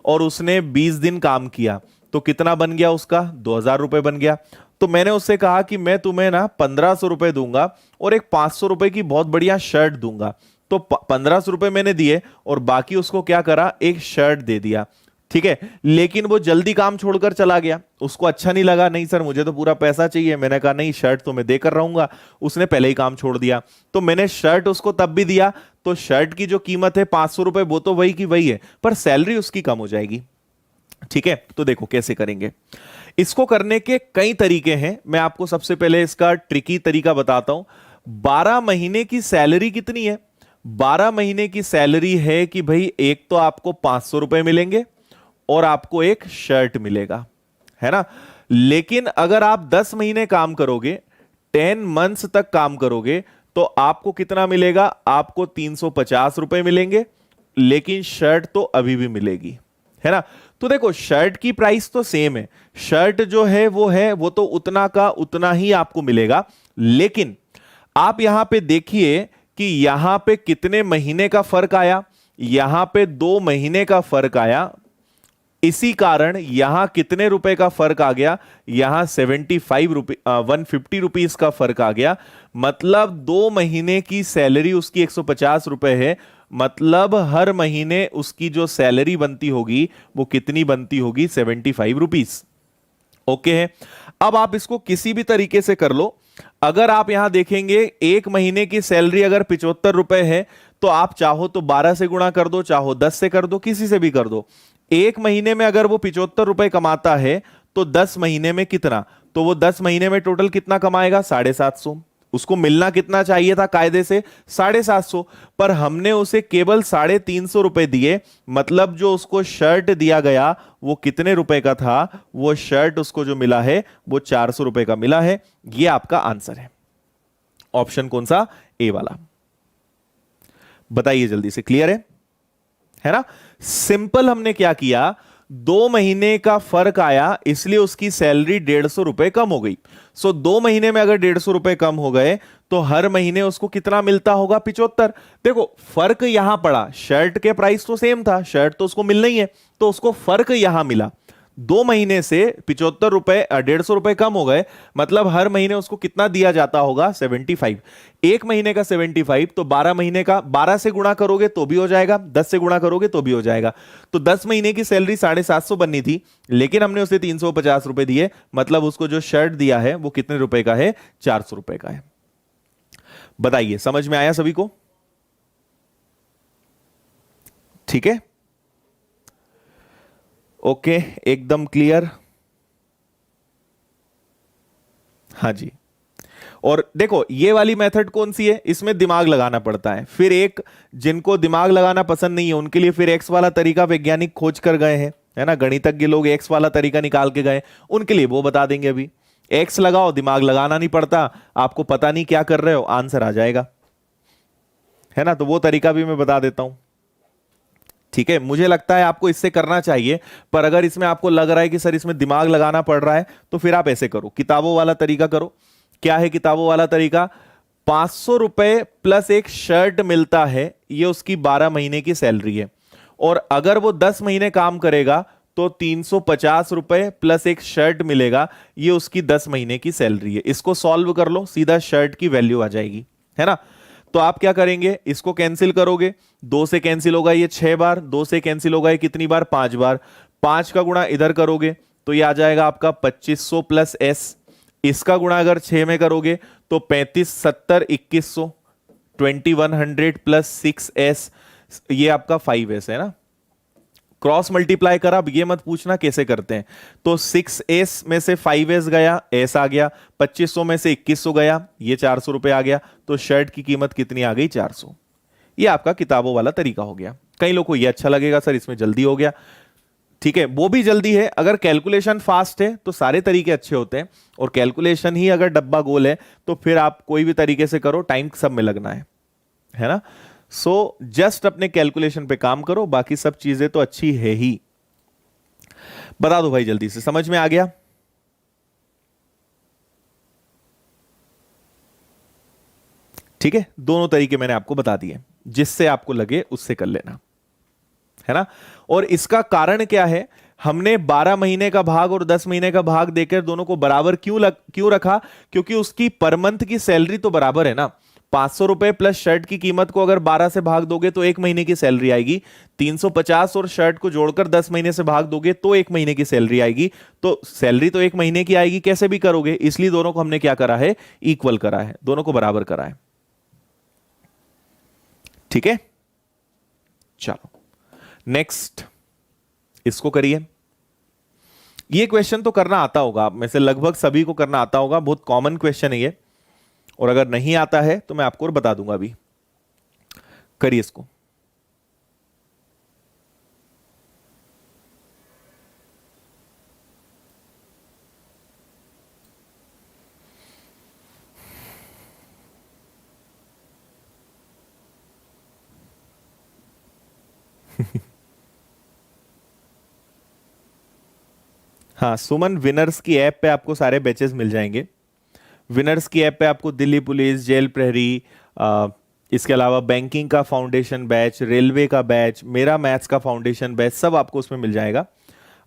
और उसने 20 दिन काम किया, तो कितना बन गया उसका? 2000 रुपए बन गया। तो मैंने उससे कहा कि मैं तुम्हें ना 1500 रुपए दूंगा और एक 500 रुपए की बहुत बढ़िया शर्ट दूंगा। तो 1500 रुपए मैंने दिए और बाकी उसको क्या करा? एक शर्ट दे दिया, ठीक है। लेकिन वो जल्दी काम छोड़कर चला गया, उसको अच्छा नहीं लगा, नहीं सर मुझे तो पूरा पैसा चाहिए। मैंने कहा नहीं, शर्ट तो मैं देकर रहूंगा। उसने पहले ही काम छोड़ दिया, तो मैंने शर्ट उसको तब भी दिया। तो शर्ट की जो कीमत है 500 रुपए, वो तो वही की वही है, पर सैलरी उसकी कम हो जाएगी, ठीक है। तो देखो कैसे करेंगे इसको। करने के कई तरीके हैं, मैं आपको सबसे पहले इसका ट्रिकी तरीका बताता हूं। 12 महीने की सैलरी कितनी है? 12 महीने की सैलरी है कि भाई, एक तो आपको 500 रुपए मिलेंगे और आपको एक शर्ट मिलेगा, है ना। लेकिन अगर आप 10 महीने काम करोगे, 10 मंथ्स तक काम करोगे, तो आपको कितना मिलेगा? आपको 350 रुपए मिलेंगे, लेकिन शर्ट तो अभी भी मिलेगी, है ना। तो देखो, शर्ट की प्राइस तो सेम है, शर्ट जो है वो तो उतना का उतना ही आपको मिलेगा। लेकिन आप यहां पे देखिए कि यहां पे कितने महीने का फर्क आया? यहां पे 2 महीने का फर्क आया। इसी कारण यहां कितने रुपए का फर्क आ गया? यहां 75 रुपए 150 रुपीस का फर्क आ गया। मतलब 2 महीने की सैलरी उसकी 150 रुपए है, मतलब हर महीने उसकी जो सैलरी बनती होगी वो कितनी बनती होगी? 75 रुपीस। ओके है। अब आप इसको किसी भी तरीके से कर लो। अगर आप यहां देखेंगे, 1 महीने की सैलरी अगर 75 रुपए है, तो आप चाहो तो 12 से गुणा कर दो, चाहो 10 से कर दो, किसी से भी कर दो। 1 महीने में अगर वो 75 रुपए कमाता है, तो 10 महीने में कितना? तो वो 10 महीने में टोटल कितना कमाएगा? 750। उसको मिलना कितना चाहिए था कायदे से? 750, पर हमने उसे केवल 350 रुपए दिए। मतलब जो उसको शर्ट दिया गया वो कितने रुपए का था? वो शर्ट उसको जो मिला है वो 400 रुपए का मिला है। ये आपका आंसर है। ऑप्शन कौन सा? ए वाला। बताइए जल्दी से, क्लियर है ना? सिंपल हमने क्या किया, 2 महीने का फर्क आया इसलिए उसकी सैलरी 150 रुपए कम हो गई। सो 2 महीने में अगर 150 रुपए कम हो गए तो हर महीने उसको कितना मिलता होगा? 75। देखो फर्क यहां पड़ा, शर्ट के प्राइस तो सेम था, शर्ट तो उसको मिलना ही है, तो उसको फर्क यहां मिला। 2 महीने से 75 रुपए 150 रुपए कम हो गए, मतलब हर महीने उसको कितना दिया जाता होगा? 75। 1 महीने का 75, तो 12 महीने का 12 से गुणा करोगे तो भी हो जाएगा, 10 से गुणा करोगे तो भी हो जाएगा। तो 10 महीने की सैलरी 750 बननी थी, लेकिन हमने उसे 350 रुपए दिए, मतलब उसको जो शर्ट दिया है वो कितने रुपए का है? 400 रुपए का है। बताइए समझ में आया सभी को? ठीक है, ओके, एकदम क्लियर। हाँ जी। और देखो ये वाली मेथड कौन सी है, इसमें दिमाग लगाना पड़ता है। फिर एक जिनको दिमाग लगाना पसंद नहीं है उनके लिए फिर एक्स वाला तरीका वैज्ञानिक खोज कर गए हैं, है ना, गणितज्ञ लोग एक्स वाला तरीका निकाल के गए, उनके लिए वो बता देंगे। अभी एक्स लगाओ, दिमाग लगाना नहीं पड़ता, आपको पता नहीं क्या कर रहे हो, आंसर आ जाएगा, है ना। तो वो तरीका भी मैं बता देता हूं। ठीक है, मुझे लगता है आपको इससे करना चाहिए, पर अगर इसमें आपको लग रहा है कि सर इसमें दिमाग लगाना पड़ रहा है, तो फिर आप ऐसे करो, किताबों वाला तरीका करो। क्या है किताबों वाला तरीका? 500 रुपए प्लस एक शर्ट मिलता है, ये उसकी 12 महीने की सैलरी है, और अगर वो 10 महीने काम करेगा तो 350 रुपए प्लस एक शर्ट मिलेगा, ये उसकी 10 महीने की सैलरी है। इसको सॉल्व कर लो, सीधा शर्ट की वैल्यू आ जाएगी, है ना। तो आप क्या करेंगे, इसको कैंसिल करोगे, 2 से कैंसिल होगा ये 6 बार, 2 से कैंसिल होगा ये कितनी बार? 5 बार। 5 का गुणा इधर करोगे तो ये आ जाएगा आपका 2500 प्लस एस। इसका गुणा अगर 6 में करोगे तो 35 70 2100, 2100 प्लस 6s, ये आपका 5s है ना। क्रॉस मल्टीप्लाई करा, अब ये मत पूछना कैसे करते हैं। तो 6s में से 5s गया, s आ गया, 2500 में से 2100 गया, ये 400 रुपए आ गया, तो शर्ट की कीमत कितनी आ गई? 400। ये आपका किताबों वाला तरीका हो गया। कई लोगों को ये अच्छा लगेगा, सर इसमें जल्दी हो गया, ठीक है, वो भी जल्दी है। अगर कैलकुलेशन फास्ट है तो सारे तरीके अच्छे होते हैं, और कैलकुलेशन ही अगर डब्बा गोल है तो फिर आप कोई भी तरीके से करो, टाइम सब में लगना है ना। सो जस्ट अपने कैलकुलेशन पे काम करो, बाकी सब चीजें तो अच्छी है ही। बता दो भाई जल्दी से, समझ में आ गया? ठीक है, दोनों तरीके मैंने आपको बता दिए, जिससे आपको लगे उससे कर लेना, है ना। और इसका कारण क्या है, हमने 12 महीने का भाग और 10 महीने का भाग देकर दोनों को बराबर क्यों रखा? क्योंकि उसकी पर मंथ की सैलरी तो बराबर है ना। 500 रुपए प्लस शर्ट की कीमत को अगर 12 से भाग दोगे तो 1 महीने की सैलरी आएगी। 350 और शर्ट को जोड़कर 10 महीने से भाग दोगे तो 1 महीने की सैलरी आएगी। तो सैलरी तो 1 महीने की आएगी, कैसे भी करोगे, इसलिए दोनों को हमने क्या करा है? इक्वल करा है, दोनों को बराबर करा है। ठीक है, चलो नेक्स्ट इसको करिए। ये क्वेश्चन तो करना आता होगा आप में से लगभग सभी को, करना आता होगा, बहुत कॉमन क्वेश्चन है ये, और अगर नहीं आता है तो मैं आपको और बता दूंगा अभी। करिए इसको। हाँ सुमन, विनर्स की ऐप पे आपको सारे बैचेस मिल जाएंगे। विनर्स की ऐप पे आपको दिल्ली पुलिस, जेल प्रहरी, इसके अलावा बैंकिंग का फाउंडेशन बैच, रेलवे का बैच, मेरा मैथ्स का फाउंडेशन बैच, सब आपको उसमें मिल जाएगा।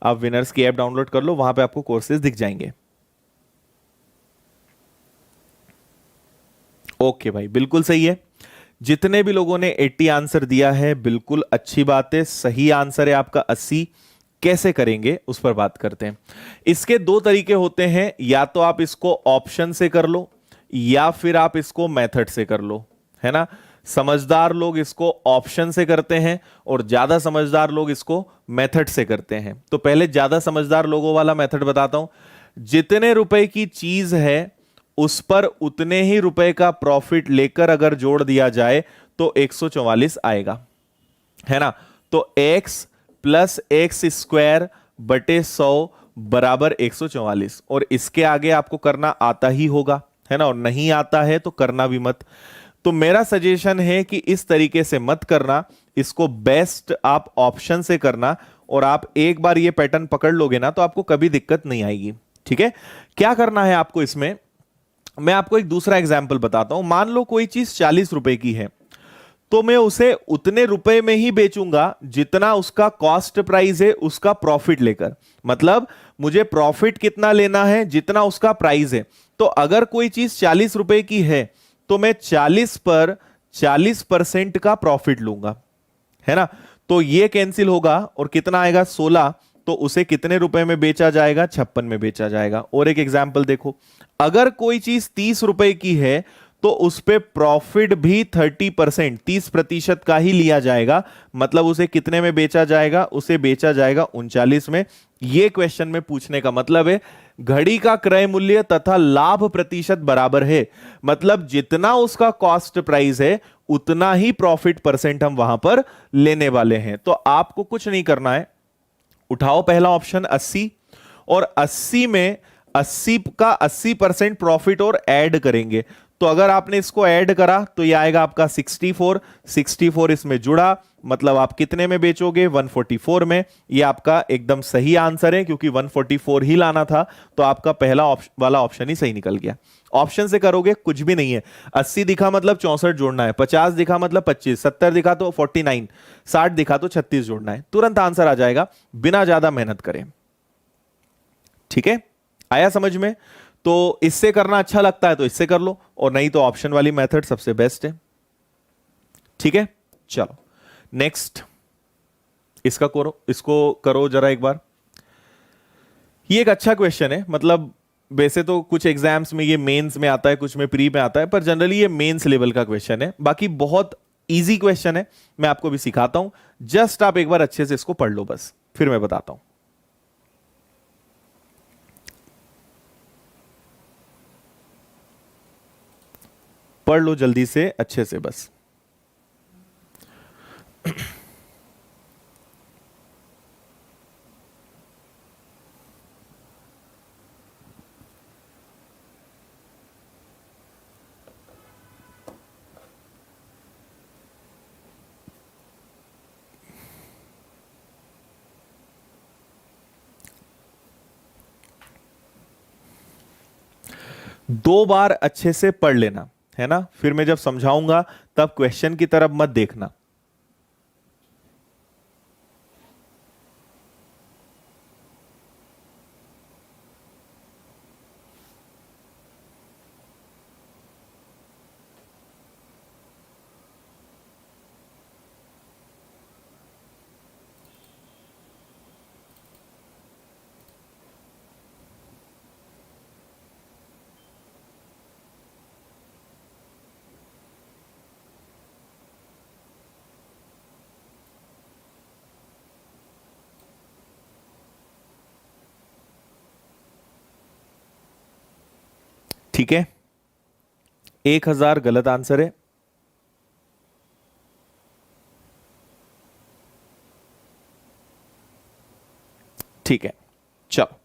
आप विनर्स की ऐप डाउनलोड कर लो, वहां पे आपको कोर्सेज दिख जाएंगे। ओके भाई, बिल्कुल सही है। जितने भी लोगों ने 80 आंसर दिया है, बिल्कुल अच्छी बात है, सही आंसर है आपका 80। कैसे करेंगे उस पर बात करते हैं। इसके दो तरीके होते हैं, या तो आप इसको ऑप्शन से कर लो या फिर आप इसको मेथड से कर लो, है ना। समझदार लोग इसको ऑप्शन से करते हैं और ज्यादा समझदार लोग इसको मेथड से करते हैं। तो पहले ज्यादा समझदार लोगों वाला मेथड बताता हूं। जितने रुपए की चीज है उस पर उतने ही रुपए का प्रॉफिट लेकर अगर जोड़ दिया जाए तो 144 आएगा, है ना। तो x प्लस एक्स स्क्वायर बटे 100 बराबर 144, और इसके आगे आपको करना आता ही होगा, है ना, और नहीं आता है तो करना भी मत। तो मेरा सजेशन है कि इस तरीके से मत करना, इसको बेस्ट आप ऑप्शन से करना, और आप एक बार ये पैटर्न पकड़ लोगे ना तो आपको कभी दिक्कत नहीं आएगी। ठीक है, क्या करना है आपको इसमें, मैं आपको एक दूसरा एग्जाम्पल बताता हूं। मान लो कोई चीज 40 रुपए की है, तो मैं उसे उतने रुपए में ही बेचूंगा जितना उसका कॉस्ट प्राइस है उसका प्रॉफिट लेकर। मतलब मुझे प्रॉफिट कितना लेना है, जितना उसका प्राइस है। तो अगर कोई चीज 40 रुपए की है तो मैं 40 पर 40% का प्रॉफिट लूंगा, है ना। तो ये कैंसिल होगा और कितना आएगा 16, तो उसे कितने रुपए में बेचा जाएगा, 56 में बेचा जाएगा। और एक एग्जांपल देखो, अगर कोई चीज 30 रुपए की है तो उस पे प्रॉफिट भी 30%, 30% का ही लिया जाएगा। मतलब उसे कितने में बेचा जाएगा, उसे बेचा जाएगा 39 में। यह क्वेश्चन में पूछने का मतलब है घड़ी का क्रय मूल्य तथा लाभ प्रतिशत बराबर है, मतलब जितना उसका कॉस्ट प्राइस है उतना ही प्रॉफिट परसेंट हम वहां पर लेने वाले हैं। तो आपको कुछ नहीं करना है, उठाओ पहला ऑप्शन 80, और 80 में 80 का 80% प्रॉफिट और ऐड करेंगे। तो अगर आपने इसको ऐड करा तो ये आएगा आपका 64, 64 इसमें जुड़ा, मतलब आप कितने में बेचोगे, 144 में। ये आपका एकदम सही आंसर है, क्योंकि 144 ही लाना था, तो आपका पहला वाला ऑप्शन ही सही निकल गया। ऑप्शन से करोगे कुछ भी नहीं है, 80 दिखा मतलब 64 जोड़ना है, 50 दिखा मतलब 25, 70 दिखा तो 49, 60 दिखा तो 36 जोड़ना है, तुरंत आंसर आ जाएगा बिना ज्यादा मेहनत करें। ठीक है, आया समझ में। तो इससे करना अच्छा लगता है तो इससे कर लो, और नहीं तो ऑप्शन वाली मेथड सबसे बेस्ट है। ठीक है, चलो नेक्स्ट इसका करो, इसको करो जरा एक बार। ये एक अच्छा क्वेश्चन है, मतलब वैसे तो कुछ एग्जाम्स में ये मेंस में आता है, कुछ में प्री में आता है, पर जनरली ये मेंस लेवल का क्वेश्चन है। बाकी बहुत इजी क्वेश्चन है, मैं आपको भी सिखाता हूं, जस्ट आप एक बार अच्छे से इसको पढ़ लो बस, फिर मैं बताता हूं। पढ़ लो जल्दी से अच्छे से बस। दो बार अच्छे से पढ़ लेना, है ना, फिर मैं जब समझाऊंगा तब क्वेश्चन की तरफ मत देखना। ठीक है, 1000 गलत आंसर है। ठीक है, चलो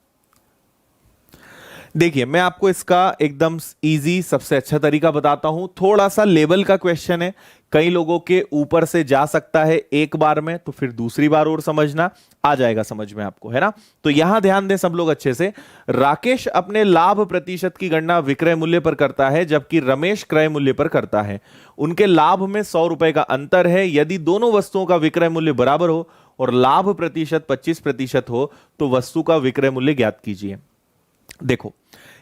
देखिए, मैं आपको इसका एकदम इजी सबसे अच्छा तरीका बताता हूं। थोड़ा सा लेवल का क्वेश्चन है, कई लोगों के ऊपर से जा सकता है एक बार में, तो फिर दूसरी बार और समझना आ जाएगा समझ में आपको, है ना। तो यहां ध्यान दें सब लोग अच्छे से। राकेश अपने लाभ प्रतिशत की गणना विक्रय मूल्य पर करता है, जबकि रमेश क्रय मूल्य पर करता है। उनके लाभ में 100 रुपए का अंतर है। यदि दोनों वस्तुओं का विक्रय मूल्य बराबर हो और लाभ प्रतिशत 25% हो तो वस्तु का विक्रय मूल्य ज्ञात कीजिए। देखो,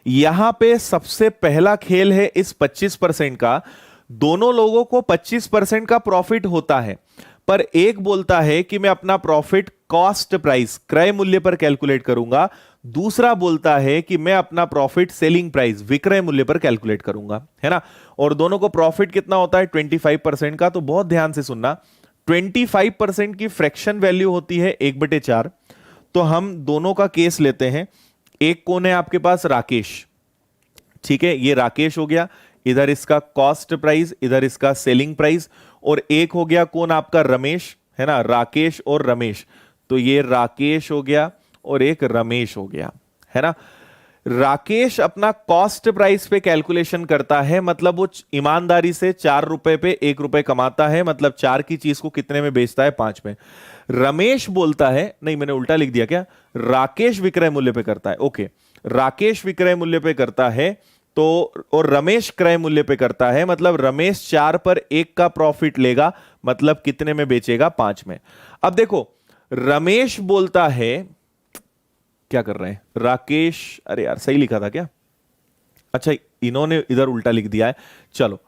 यहां पे सबसे पहला खेल है इस 25% का। दोनों लोगों को 25% का प्रॉफिट होता है, पर एक बोलता है कि मैं अपना प्रॉफिट कॉस्ट प्राइस, क्रय मूल्य पर कैलकुलेट करूंगा, दूसरा बोलता है कि मैं अपना प्रॉफिट सेलिंग प्राइस, विक्रय मूल्य पर कैलकुलेट करूंगा, है ना। और दोनों को प्रॉफिट कितना होता है, 25% का। तो बहुत ध्यान से सुनना, 25% की फ्रैक्शन वैल्यू होती है 1/4। तो हम दोनों का केस लेते हैं। एक कौन है आपके पास, राकेश, ठीक है, ये राकेश हो गया, इधर इसका कॉस्ट प्राइस, इधर इसका सेलिंग प्राइस, और एक हो गया कौन आपका रमेश, है ना, राकेश और रमेश। तो ये राकेश हो गया और एक रमेश हो गया, है ना। राकेश अपना कॉस्ट प्राइस पे कैलकुलेशन करता है, मतलब वो ईमानदारी से 4 रुपए पे 1 रुपए कमाता है, मतलब 4 की चीज को कितने में बेचता है, 5 में। रमेश बोलता है, नहीं मैंने उल्टा लिख दिया क्या, राकेश विक्रय मूल्य पे करता है, ओके, राकेश विक्रय मूल्य पे करता है तो, और रमेश क्रय मूल्य पे करता है, मतलब रमेश 4 पर 1 का प्रॉफिट लेगा, मतलब कितने में बेचेगा, 5 में। अब देखो रमेश बोलता है, क्या कर रहे हैं राकेश, अरे यार सही लिखा था क्या, अच्छा इन्होंने इधर उल्टा लिख दिया है। चलो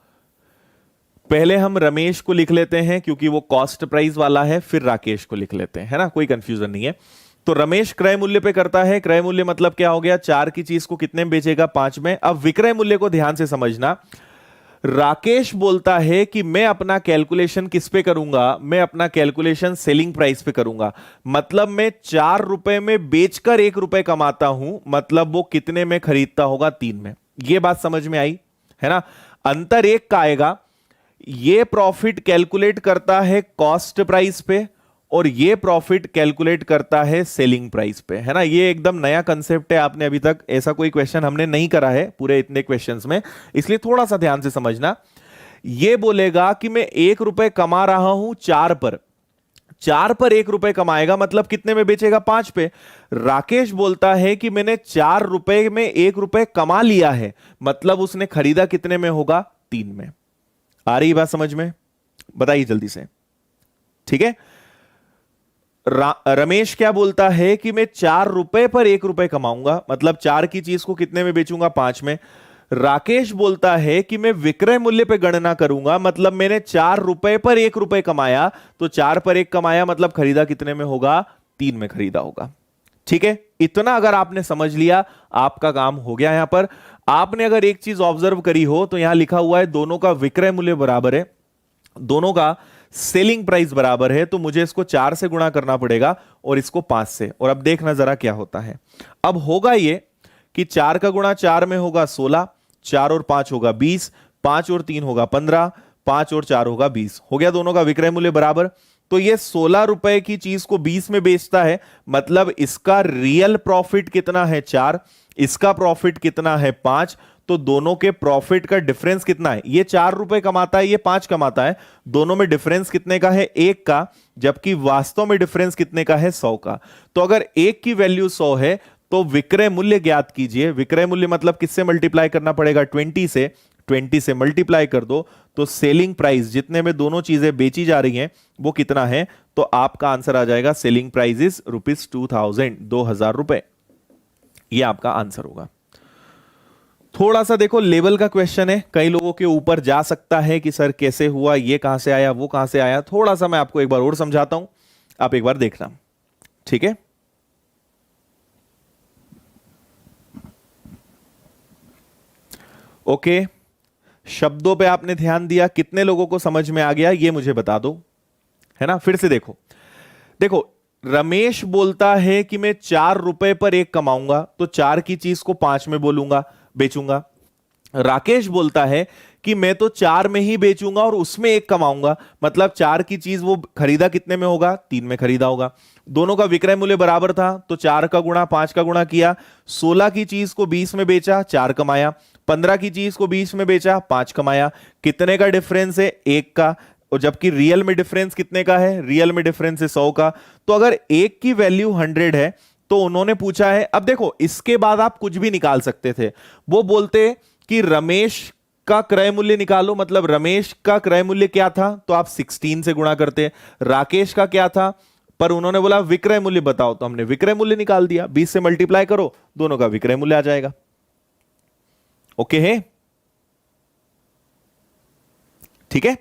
पहले हम रमेश को लिख लेते हैं क्योंकि वो कॉस्ट प्राइस वाला है, फिर राकेश को लिख लेते हैं, है ना, कोई कंफ्यूजन नहीं है। तो रमेश क्रय मूल्य पे करता है, क्रय मूल्य मतलब क्या हो गया, 4 की चीज को कितने में बेचेगा, 5 में। अब विक्रय मूल्य को ध्यान से समझना, राकेश बोलता है कि मैं अपना कैलकुलेशन किस पे करूंगा, मैं अपना कैलकुलेशन सेलिंग प्राइस पे करूंगा, मतलब मैं 4 रुपए में बेचकर 1 रुपए कमाता हूं, मतलब वो कितने में खरीदता होगा, 3 में। ये बात समझ में आई, है ना। अंतर एक का आएगा, ये प्रॉफिट कैलकुलेट करता है कॉस्ट प्राइस पे और ये प्रॉफिट कैलकुलेट करता है सेलिंग प्राइस पे, है ना। ये एकदम नया कंसेप्ट है, आपने अभी तक ऐसा कोई क्वेश्चन हमने नहीं करा है पूरे इतने क्वेश्चंस में, इसलिए थोड़ा सा ध्यान से समझना। ये बोलेगा कि मैं 1 रुपए कमा रहा हूं 4 पर, 4 पर 1 रुपए कमाएगा, मतलब कितने में बेचेगा, 5 पे। राकेश बोलता है कि मैंने 4 रुपए में 1 रुपए कमा लिया है, मतलब उसने खरीदा कितने में होगा, 3 में। आ रही बात समझ में, बताइए जल्दी से, ठीक है। रमेश क्या बोलता है कि मैं 4 रुपए पर 1 रुपए कमाऊंगा, मतलब 4 की चीज को कितने में बेचूंगा, 5 में। राकेश बोलता है कि मैं विक्रय मूल्य पे गणना करूंगा, मतलब मैंने 4 रुपए पर 1 रुपए कमाया, तो 4 पर 1 कमाया, मतलब खरीदा कितने में होगा, 3 में खरीदा होगा, ठीक है। इतना अगर आपने समझ लिया आपका काम हो गया। यहां पर आपने अगर एक चीज ऑब्जर्व करी हो तो यहां लिखा हुआ है दोनों का विक्रय मूल्य बराबर है, दोनों का सेलिंग प्राइस बराबर है, तो मुझे इसको 4 से गुणा करना पड़ेगा और इसको 5 से। और अब देखना जरा क्या होता है। अब होगा ये कि 4 का गुणा 4 में होगा 16, 4 और 5 होगा 20, 5 और 3 होगा 15, 5 और 4 होगा 20, हो गया दोनों का विक्रय मूल्य बराबर। तो ये 16 रुपए की चीज को 20 में बेचता है, मतलब इसका रियल प्रॉफिट कितना है, 4, इसका प्रॉफिट कितना है, 5, तो दोनों के प्रॉफिट का डिफरेंस कितना है, ये 4 रुपए कमाता है, ये 5 कमाता है, दोनों में डिफरेंस कितने का है, 1 का, जबकि वास्तव में डिफरेंस कितने का है, 100 का। तो अगर 1 की वैल्यू 100 है तो विक्रय मूल्य ज्ञात कीजिए। विक्रय मूल्य मतलब किससे मल्टीप्लाई करना पड़ेगा, 20 से, 20 से मल्टीप्लाई कर दो तो सेलिंग प्राइस जितने में दोनों चीजें बेची जा रही हैं वो कितना है, तो आपका आंसर आ जाएगा सेलिंग प्राइस इज ₹2000, 2000 रुपए। ये आपका आंसर होगा। थोड़ा सा देखो लेवल का क्वेश्चन है, कई लोगों के ऊपर जा सकता है कि सर कैसे हुआ, ये कहां से आया, वो कहां से आया। थोड़ा सा मैं आपको एक बार और समझाता हूं, आप एक बार देखना, ठीक है। ओके, शब्दों पे आपने ध्यान दिया, कितने लोगों को समझ में आ गया ये मुझे बता दो, है ना। फिर से देखो, देखो रमेश बोलता है कि मैं 4 रुपए पर 1 कमाऊंगा, तो 4 की चीज को 5 में बोलूंगा, बेचूंगा। राकेश बोलता है कि मैं तो 4 में ही बेचूंगा और उसमें 1 कमाऊंगा, मतलब 4 की चीज वो खरीदा कितने में होगा, 3 में खरीदा होगा। दोनों का विक्रय मूल्य बराबर था, तो 4 का गुणा 5 का गुणा किया, 16 की चीज को 20 में बेचा, 4 कमाया, 15 की चीज को 20 में बेचा, 5 कमाया। कितने का डिफरेंस है, 1 का, और जबकि रियल में डिफरेंस कितने का है, रियल में डिफरेंस है 100 का। तो अगर 1 की वैल्यू 100 है तो उन्होंने पूछा है, अब देखो इसके बाद आप कुछ भी निकाल सकते थे। वो बोलते कि रमेश का क्रय मूल्य निकालो, मतलब रमेश का क्रय मूल्य क्या था, तो आप 16 से गुणा करते। राकेश का क्या था, पर उन्होंने बोला विक्रय मूल्य बताओ, तो हमने विक्रय मूल्य निकाल दिया, 20 से मल्टीप्लाई करो, दोनों का विक्रय मूल्य आ जाएगा। ओके है, ठीक है।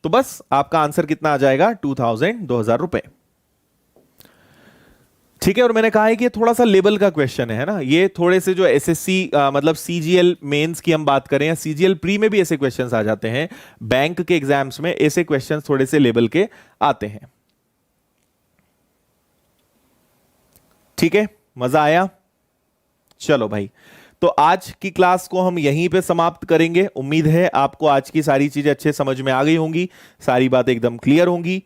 तो बस आपका आंसर कितना आ जाएगा, 2000 रुपए, ठीक है। और मैंने कहा है कि ये थोड़ा सा लेवल का क्वेश्चन है ना, ये थोड़े से जो एसएससी मतलब सीजीएल मेंस की हम बात करें या सीजीएल प्री में भी ऐसे क्वेश्चंस आ जाते हैं, बैंक के एग्जाम्स में ऐसे क्वेश्चंस थोड़े से लेवल के आते हैं, ठीक है। मजा आया, चलो भाई। तो आज की क्लास को हम यहीं पे समाप्त करेंगे। उम्मीद है आपको आज की सारी चीजें अच्छे समझ में आ गई होंगी, सारी बातें एकदम क्लियर होंगी।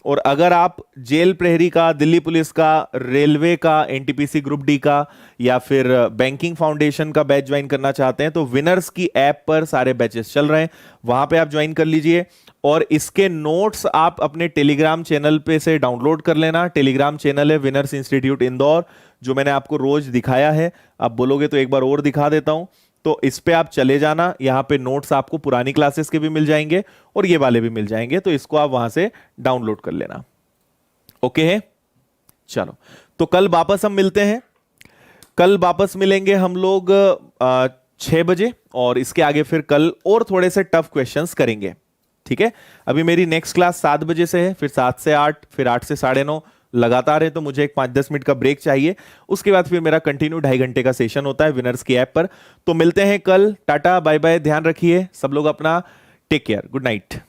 और अगर आप जेल प्रहरी का, दिल्ली पुलिस का, रेलवे का, एनटीपीसी ग्रुप डी का या फिर बैंकिंग फाउंडेशन का बैच ज्वाइन करना चाहते हैं तो विनर्स की ऐप पर सारे बैचेस चल रहे हैं, वहां पे आप ज्वाइन कर लीजिए। और इसके नोट्स आप अपने टेलीग्राम चैनल पे से डाउनलोड कर लेना। टेलीग्राम चैनल है विनर्स इंस्टीट्यूट इंदौर, जो मैंने आपको रोज दिखाया है। आप बोलोगे तो एक बार और दिखा देता हूं। तो इस पे आप चले जाना, यहां पे नोट्स आपको पुरानी क्लासेस के भी मिल जाएंगे और ये वाले भी मिल जाएंगे, तो इसको आप वहां से डाउनलोड कर लेना। ओके है, चलो तो कल वापस हम मिलते हैं। कल वापस मिलेंगे हम लोग 6 बजे, और इसके आगे फिर कल और थोड़े से टफ क्वेश्चंस करेंगे। ठीक है, अभी मेरी नेक्स्ट क्लास 7 बजे से है, फिर 7 से 8, फिर 8 से 9:30 लगातार है, तो मुझे एक 5-10 मिनट का ब्रेक चाहिए। उसके बाद फिर मेरा कंटिन्यू 2.5 घंटे का सेशन होता है विनर्स की ऐप पर। तो मिलते हैं कल, टाटा बाय बाय, ध्यान रखिए सब लोग अपना, टेक केयर, गुड नाइट।